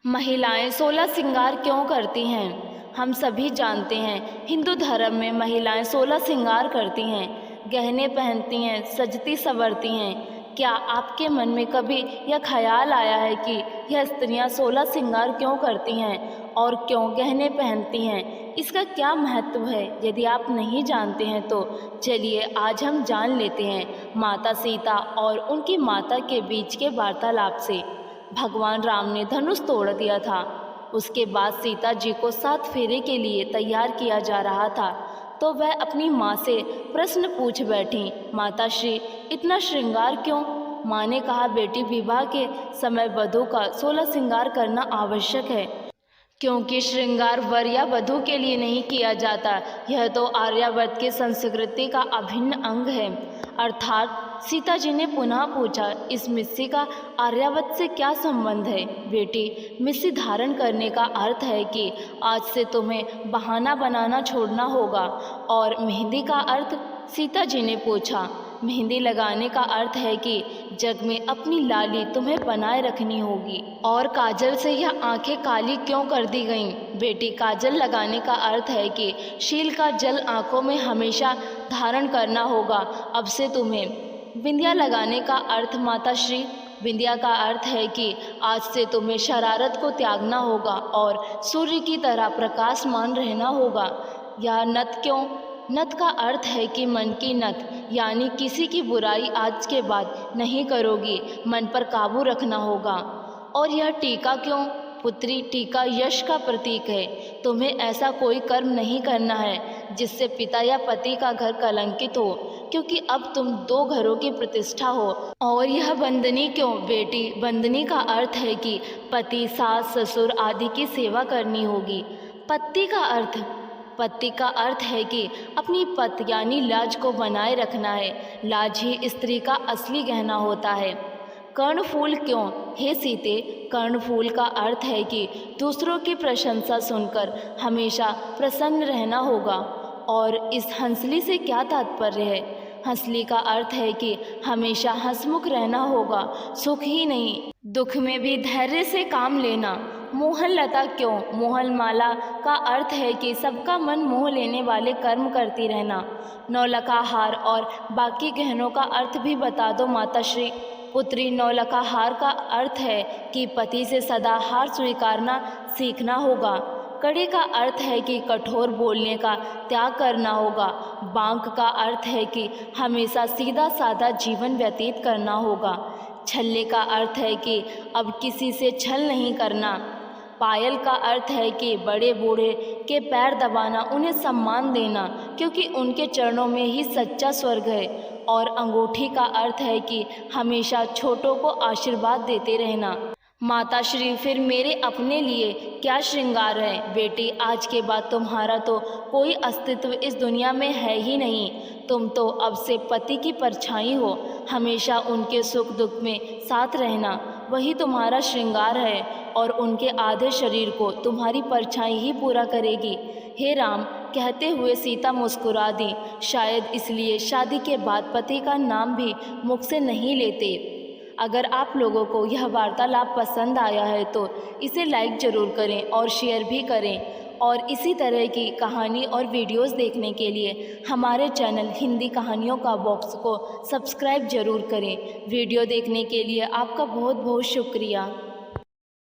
महिलाएं 16 श्रृंगार क्यों करती हैं? हम सभी जानते हैं हिंदू धर्म में महिलाएं 16 श्रृंगार करती हैं, गहने पहनती हैं, सजती संवरती हैं। क्या आपके मन में कभी यह ख्याल आया है कि यह स्त्रियां 16 श्रृंगार क्यों करती हैं और क्यों गहने पहनती हैं? इसका क्या महत्व है? यदि आप नहीं जानते हैं तो चलिए आज हम जान लेते हैं माता सीता और उनकी माता के बीच के वार्तालाप से। भगवान राम ने धनुष तोड़ दिया था। उसके बाद सीता जी को 7 फेरे के लिए तैयार किया जा रहा था तो वह अपनी माँ से प्रश्न पूछ बैठी, माता श्री इतना श्रृंगार क्यों? माँ ने कहा, बेटी विवाह के समय वधू का 16 श्रृंगार करना आवश्यक है, क्योंकि श्रृंगार वर या वधू के लिए नहीं किया जाता। यह तो आर्यावर्त की संस्कृति का अभिन्न अंग है। अर्थात सीता जी ने पुनः पूछा, इस मिस्सी का आर्यावर्त से क्या संबंध है? बेटी, मिस्सी धारण करने का अर्थ है कि आज से तुम्हें बहाना बनाना छोड़ना होगा। और मेहंदी का अर्थ? सीता जी ने पूछा। मेहंदी लगाने का अर्थ है कि जग में अपनी लाली तुम्हें बनाए रखनी होगी। और काजल से यह आंखें काली क्यों कर दी गईं? बेटी, काजल लगाने का अर्थ है कि शील का जल आंखों में हमेशा धारण करना होगा। अब से तुम्हें बिंदिया लगाने का अर्थ? माता श्री, बिंदिया का अर्थ है कि आज से तुम्हें शरारत को त्यागना होगा और सूर्य की तरह प्रकाशमान रहना होगा। यह नथ क्यों? नथ का अर्थ है कि मन की नथ, यानी किसी की बुराई आज के बाद नहीं करोगी, मन पर काबू रखना होगा। और यह टीका क्यों? पुत्री, टीका यश का प्रतीक है। तुम्हें ऐसा कोई कर्म नहीं करना है जिससे पिता या पति का घर कलंकित हो, क्योंकि अब तुम 2 घरों की प्रतिष्ठा हो। और यह बंदनी क्यों? बेटी, बंदनी का अर्थ है कि पति, सास, ससुर आदि की सेवा करनी होगी। पत्ती का अर्थ? पत्ती का अर्थ है कि अपनी पत यानी लाज को बनाए रखना है। लाज ही स्त्री का असली गहना होता है। कर्णफूल क्यों? हे सीते, कर्णफूल का अर्थ है कि दूसरों की प्रशंसा सुनकर हमेशा प्रसन्न रहना होगा। और इस हंसली से क्या तात्पर्य है? हंसली का अर्थ है कि हमेशा हंसमुख रहना होगा, सुख ही नहीं दुख में भी धैर्य से काम लेना। मोहन लता क्यों? मोहन माला का अर्थ है कि सबका मन मोह लेने वाले कर्म करती रहना। नौलखा हार और बाकी गहनों का अर्थ भी बता दो माता श्री। पुत्री, नौलखा हार का अर्थ है कि पति से सदा हार स्वीकारना सीखना होगा। कड़े का अर्थ है कि कठोर बोलने का त्याग करना होगा। बांक का अर्थ है कि हमेशा सीधा साधा जीवन व्यतीत करना होगा। छल्ले का अर्थ है कि अब किसी से छल नहीं करना। पायल का अर्थ है कि बड़े बूढ़े के पैर दबाना, उन्हें सम्मान देना, क्योंकि उनके चरणों में ही सच्चा स्वर्ग है। और अंगूठी का अर्थ है कि हमेशा छोटों को आशीर्वाद देते रहना। माता श्री, फिर मेरे अपने लिए क्या श्रृंगार है? बेटी, आज के बाद तुम्हारा तो कोई अस्तित्व इस दुनिया में है ही नहीं। तुम तो अब से पति की परछाई हो, हमेशा उनके सुख दुख में साथ रहना, वही तुम्हारा श्रृंगार है। और उनके आधे शरीर को तुम्हारी परछाई ही पूरा करेगी। हे राम, कहते हुए सीता मुस्कुरा दी। शायद इसलिए शादी के बाद पति का नाम भी मुख से नहीं लेते। अगर आप लोगों को यह वार्तालाप पसंद आया है तो इसे लाइक ज़रूर करें और शेयर भी करें। और इसी तरह की कहानी और वीडियोस देखने के लिए हमारे चैनल हिंदी कहानियों का बॉक्स को सब्सक्राइब ज़रूर करें। वीडियो देखने के लिए आपका बहुत बहुत शुक्रिया।